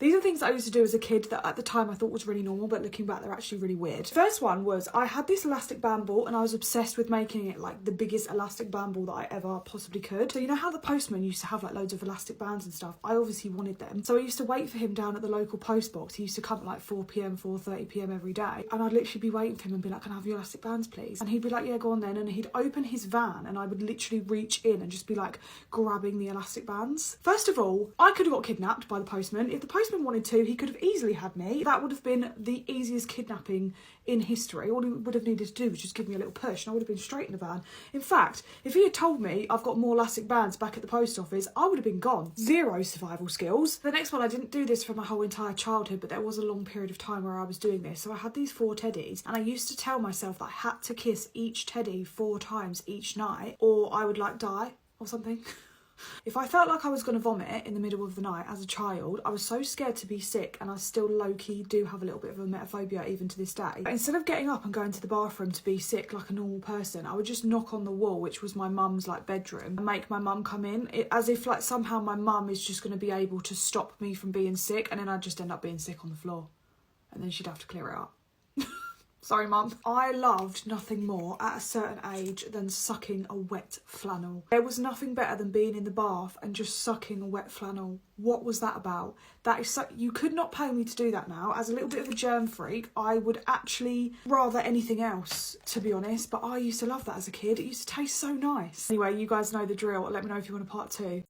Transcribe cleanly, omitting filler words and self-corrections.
These are things that I used to do as a kid that at the time I thought was really normal, but looking back they're actually really weird. First one was I had this elastic band ball and I was obsessed with making it like the biggest elastic band ball that I ever possibly could. So you know how the postman used to have like loads of elastic bands and stuff? I obviously wanted them. So I used to wait for him down at the local post box. He used to come at like 4 p.m, 4:30 p.m. every day. And I'd literally be waiting for him and be like, can I have your elastic bands please? And he'd be like, yeah, go on then. And he'd open his van and I would literally reach in and just be like grabbing the elastic bands. First of all, I could have got kidnapped by the postman. If the postman wanted to, he could have easily had me. That would have been the easiest kidnapping in history. All he would have needed to do was just give me a little push and I would have been straight in the van. In fact, if he had told me I've got more elastic bands back at the post office, I would have been gone. Zero survival skills. The next one, I didn't do this for my whole entire childhood, but there was a long period of time where I was doing this. So I had these 4 teddies and I used to tell myself that I had to kiss each teddy 4 times each night or I would like die or something. If I felt like I was going to vomit in the middle of the night as a child, I was so scared to be sick, and I still low-key do have a little bit of a emetophobia even to this day. But instead of getting up and going to the bathroom to be sick like a normal person, I would just knock on the wall, which was my mum's like bedroom, and make my mum come in, as if like somehow my mum is just going to be able to stop me from being sick, and then I'd just end up being sick on the floor. And then she'd have to clear it up. Sorry, Mum. I loved nothing more at a certain age than sucking a wet flannel. There was nothing better than being in the bath and just sucking a wet flannel. What was that about? That is so... You could not pay me to do that now. As a little bit of a germ freak, I would actually rather anything else, to be honest. But I used to love that as a kid. It used to taste so nice. Anyway, you guys know the drill. Let me know if you want a part 2.